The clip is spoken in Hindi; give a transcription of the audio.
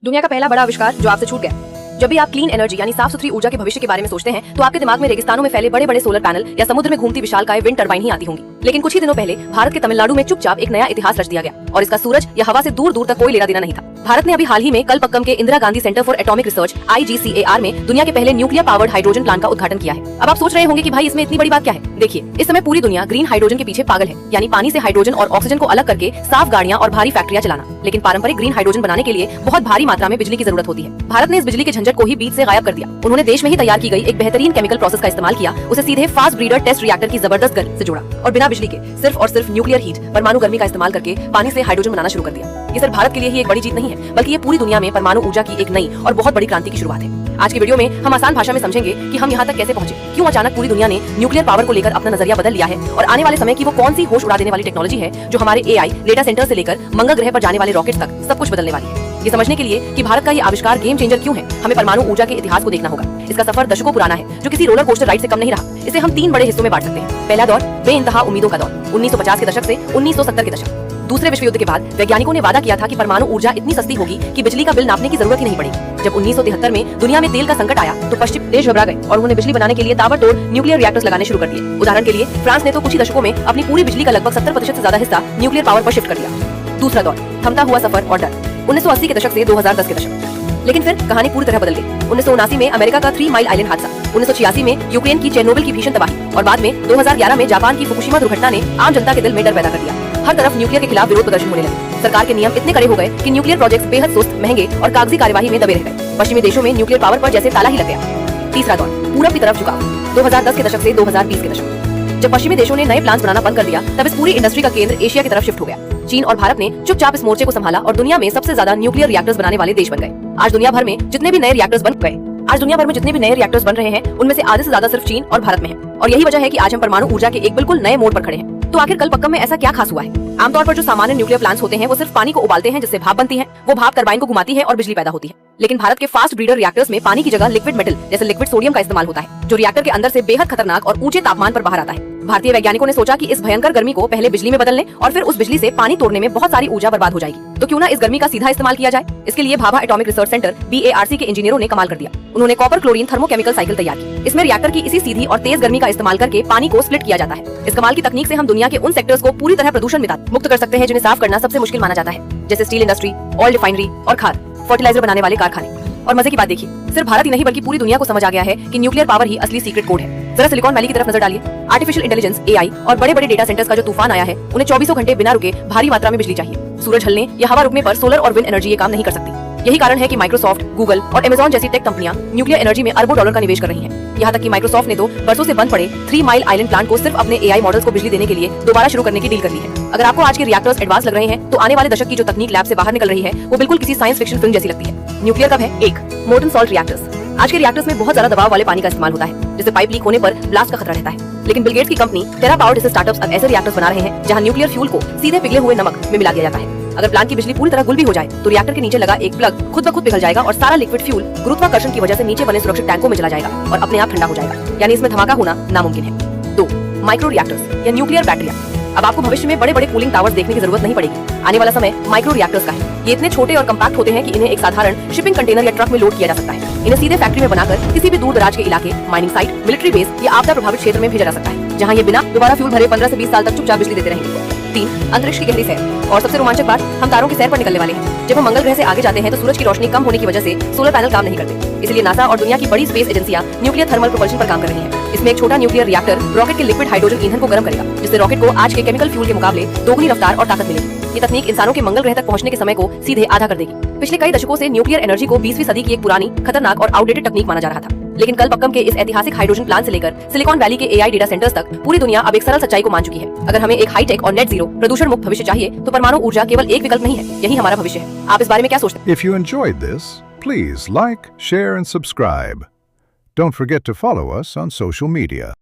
दुनिया का पहला बड़ा आविष्कार जो आपसे छूट गया। जब भी आप क्लीन एनर्जी यानी साफ सुथरी ऊर्जा के भविष्य के बारे में सोचते हैं तो आपके दिमाग में रेगिस्तानों में फैले बड़े बड़े सोलर पैनल या समुद्र में घूमती विशालकाय विंड टरबाइन ही आती होंगी। लेकिन कुछ ही दिनों पहले भारत के तमिलनाडु में चुपचाप एक नया इतिहास रच दिया गया और इसका सूरज या हवा से दूर दूर तक कोई लेना देना नहीं था। भारत ने अभी हाल ही में कलपक्कम के Indira Gandhi centre for atomic research IGCAR में दुनिया के पहले न्यूक्लियर पावर्ड हाइड्रोजन प्लांट का उद्घाटन किया है। अब आप सोच रहे होंगे कि भाई इसमें इतनी बड़ी बात क्या है। देखिए, इस समय पूरी दुनिया ग्रीन हाइड्रोजन के पीछे पागल है, यानी पानी से हाइड्रोजन और ऑक्सीजन को अलग करके साफ गाड़ियां और भारी फैक्ट्रियां चलाना। लेकिन पारंपरिक ग्रीन हाइड्रोजन बनाने के लिए बहुत भारी मात्रा में बिजली की जरूरत होती है। भारत ने इस बिजली के झंझट को ही बीच से गायब कर दिया। उन्होंने देश में ही तैयार की गई एक बेहतरीन केमिकल प्रोसेस का इस्तेमाल किया, उसे सीधे फास्ट ब्रीडर टेस्ट रिएक्टर की जबरदस्त गन से जोड़ा और बिना बिजली के सिर्फ और सिर्फ न्यूक्लियर हीट परमाणु गर्मी का इस्तेमाल करके पानी से हाइड्रोजन बनाना शुरू कर दिया। ये सिर्फ भारत के लिए ही एक बड़ी जीत नहीं है, बल्कि ये पूरी दुनिया में परमाणु ऊर्जा की एक नई और बहुत बड़ी क्रांति की शुरुआत है। आज की वीडियो में हम आसान भाषा में समझेंगे कि हम यहाँ तक कैसे पहुंचे, क्यों अचानक पूरी दुनिया ने न्यूक्लियर पावर को लेकर अपना नजरिया बदल लिया है और आने वाले समय की वो कौन सी होश उड़ा देने वाली टेक्नोलॉजी है जो हमारे AI डेटा सेंटर से लेकर मंगल ग्रह पर जाने वाले रॉकेट तक सब कुछ बदलने वाली है। ये समझने के लिए कि भारत का ये आविष्कार गेम चेंजर क्यों है, हमें परमाणु ऊर्जा के इतिहास को देखना होगा। इसका सफर दशकों पुराना है, जो किसी रोलर कोस्टर राइड से कम नहीं रहा। इसे हम 3 बड़े हिस्सों में बांट सकते हैं। पहला दौर बेइंतहा उम्मीदों का दौर, 1950 के दशक से 1970 के दशक। दूसरे विश्व युद्ध के बाद वैज्ञानिकों ने वादा किया था कि परमाणु ऊर्जा इतनी सस्ती होगी कि बिजली का बिल नापने की जरूरत ही नहीं पड़ेगी। जब 1973 में दुनिया में तेल का संकट आया तो पश्चिम देश घबरा गए और उन्होंने बिजली बनाने के लिए ताबड़तोड़ न्यूक्लियर रिएक्टर्स लगाने शुरू कर दिए। उदाहरण के लिए फ्रांस ने तो कुछ ही दशकों में अपनी पूरी बिजली का लगभग 70% से ज्यादा हिस्सा न्यूक्लियर पावर पर शिफ्ट कर दिया। दूसरा दौर थमता हुआ सफर और डर, 1980 के दशक से 2010 के दशक। लेकिन फिर कहानी पूरी तरह बदल गई। 1979 में अमेरिका का 3 माइल आइलैंड हादसा, 1986 में यूक्रेन की चेरनोबिल की भीषण तबाही और बाद में 2011 में जापान की फुकुशिमा दुर्घटना ने आम जनता के दिल में डर पैदा कर दिया। हर तरफ न्यूक्लियर के खिलाफ विरोध प्रदर्शन होने लगे। सरकार के नियम इतने कड़े हो गए कि न्यूक्लियर प्रोजेक्ट्स बेहद सुस्त, महंगे और कागजी कार्यवाही में दबे रह गए। पश्चिमी देशों में न्यूक्लियर पावर पर जैसे ताला ही लग गया। तीसरा दौर पूरब की तरफ झुकाव, 2010 के दशक से 2020 के दशक। जब पश्चिमी देशों ने नए प्लांट्स बनाना बंद कर दिया, तब इस पूरी इंडस्ट्री का केंद्र एशिया की तरफ शिफ्ट हो गया। चीन और भारत ने चुपचाप इस मोर्चे को संभाला और दुनिया में सबसे ज्यादा न्यूक्लियर रिएक्टर्स बनाने वाले देश बन गए। आज दुनिया भर में जितने भी नए रिएक्टर्स बन रहे हैं, उनमें से आधे से ज्यादा सिर्फ चीन और भारत में है। और यही वजह है कि आज हम परमाणु ऊर्जा के एक बिल्कुल नए मोड़ पर खड़े हैं। तो आखिर कलपक्कम में ऐसा क्या खास हुआ है? आमतौर पर जो सामान्य न्यूक्लियर प्लांट्स होते हैं वो सिर्फ पानी को उबालते हैं, जिससे भाप बनती है। वो भाप टरबाइन को घुमाती है और बिजली पैदा होती है। लेकिन भारत के फास्ट ब्रीडर रिएक्टर्स में पानी की जगह लिक्विड मेटल जैसे लिक्विड सोडियम का इस्तेमाल होता है, जो रिएक्टर के अंदर से बेहद खतरनाक और ऊंचे तापमान पर बाहर आता है। भारतीय वैज्ञानिकों ने सोचा कि इस भयंकर गर्मी को पहले बिजली में बदलने और फिर उस बिजली से पानी तोड़ने में बहुत सारी ऊर्जा बर्बाद हो जाएगी, तो क्यों ना इस गर्मी का सीधा इस्तेमाल किया जाए। इसके लिए Bhabha atomic research centre BARC के इंजीनियरों ने कमाल कर दिया। उन्होंने कॉपर क्लोरीन थर्मोकेमिकल साइकिल तैयार की। इसमें रिएक्टर की इसी सीधी और तेज गर्मी का इस्तेमाल करके पानी को स्प्लिट किया जाता है। इस कमाल की तकनीक से हम दुनिया के उन सेक्टर्स को पूरी तरह प्रदूषण मुक्त कर सकते हैं जिन्हें साफ करना सबसे मुश्किल माना जाता है, जैसे स्टील इंडस्ट्री, ऑयल रिफाइनरी और खाद फर्टिलाइजर बनाने वाले कारखाने। और मजे की बात देखिए, सिर्फ भारत ही नहीं बल्कि पूरी दुनिया को समझ आ गया है कि न्यूक्लियर पावर ही असली सीक्रेट कोड है। जरा सिलिकॉन वैली की तरफ नजर डालिए। आर्टिफिशियल इंटेलिजेंस AI और बड़े बड़े डेटा सेंटर्स का जो तूफान आया है, उन्हें 24 घंटे बिना रुके भारी मात्रा में बिजली चाहिए। सूरज ढलने या हवा रुकने पर सोलर और विंड एनर्जी ये काम नहीं कर सकती। यही कारण है कि माइक्रोसॉफ्ट, गूगल और अमेज़न जैसी टेक कंपनियां न्यूक्लियर एनर्जी में अरबों डॉलर का निवेश कर रही हैं। यहाँ तक कि माइक्रोसॉफ्ट ने तो बरसों से बंद पड़े 3 माइल आइलैंड प्लांट को सिर्फ अपने AI मॉडल्स को बिजली देने के लिए दोबारा शुरू करने की डील कर ली है। अगर आपको आज के रिएक्टर्स एडवांस लग रहे हैं, तो आने वाले दशक की जो तकनीक लैब से बाहर निकल रही है वो बिल्कुल किसी साइंस फिक्शन फिल्म जैसी लगती है। न्यूक्लियर कब है? 1 मोल्टन सॉल्ट रिएक्टर्स। आज के रिएक्टर्स में बहुत ज्यादा दबाव वाले पानी का इस्तेमाल होता है, जिससे पाइप लीक होने पर ब्लास्ट का खतरा रहता है। लेकिन बिल गेट्स की कंपनी टेरा पावर जैसे स्टार्टअप्स अब ऐसे रिएक्टर्स बना रहे हैं जहां न्यूक्लियर फ्यूल को सीधे पिघले हुए नमक में मिला दिया जाता है। अगर प्लांट की बिजली पूरी तरह गुल भी हो जाए तो रिएक्टर के नीचे लगा एक प्लग खुद ब खुद पिघल जाएगा और सारा लिक्विड फ्यूल गुरुत्वाकर्षण की वजह से नीचे बने सुरक्षित टैंकों में चला जाएगा और अपने आप ठंडा हो जाएगा, यानी इसमें धमाका होना नामुमकिन है। 2 माइक्रो रिएक्टर्स या न्यूक्लियर बैटरियां। अब आपको भविष्य में बड़े बड़े कूलिंग टावर्स देखने की जरूरत नहीं पड़ेगी। आने वाला समय माइक्रो रिएक्टर्स का है। ये इतने छोटे और कम्पैक्ट होते हैं कि इन्हें एक साधारण शिपिंग कंटेनर या ट्रक में लोड किया जा सकता है। इन्हें सीधे फैक्ट्री में बनाकर किसी भी दूर दराज के इलाके, माइनिंग साइट, मिलिट्री बेस या आपदा प्रभावित क्षेत्र में भेजा जा सकता है, जहां ये बिना दोबारा फ्यूल भरे 15 से 20 साल तक चुपचाप बिजली देते रहेंगे। 3 अंतरिक्ष की गहरी सैर। और सबसे रोमांचक बात, हम तारों की सैर पर निकलने वाले हैं। जब हम मंगल ग्रह से आगे जाते हैं तो सूरज की रोशनी कम होने की वजह से सोलर पैनल काम नहीं करते। इसलिए नासा और दुनिया की बड़ी स्पेस एजेंसियां न्यूक्लियर थर्मल प्रोपल्शन पर काम कर रही हैं। इसमें एक छोटा न्यूक्लियर रिएक्टर रॉकेट के लिक्विड हाइड्रोजन ईंधन को गर्म करेगा, जिससे रॉकेट को आज के केमिकल फ्यूल के मुकाबले दोगुनी रफ्तार और ताकत मिलेगी। ये तकनीक इंसानों के मंगल ग्रह तक पहुंचने के समय को सीधे आधा कर देगी। पिछले कई दशकों से न्यूक्लियर एनर्जी को 20वीं सदी की एक पुरानी, खतरनाक और आउटडेटेड तकनीक माना जा रहा था। लेकिन कलपक्कम के इस ऐतिहासिक हाइड्रोजन प्लांट से लेकर सिलिकॉन वैली के AI डेटा सेंटर्स तक पूरी दुनिया अब एक सरल सच्चाई को मान चुकी है। अगर हमें एक हाईटेक और नेट जीरो प्रदूषण मुक्त भविष्य चाहिए तो परमाणु ऊर्जा केवल एक विकल्प नहीं है, यही हमारा भविष्य है। आप इस बारे में क्या सोचते हैं? If you enjoyed this, please like, share and subscribe. Don't forget to follow us on social media.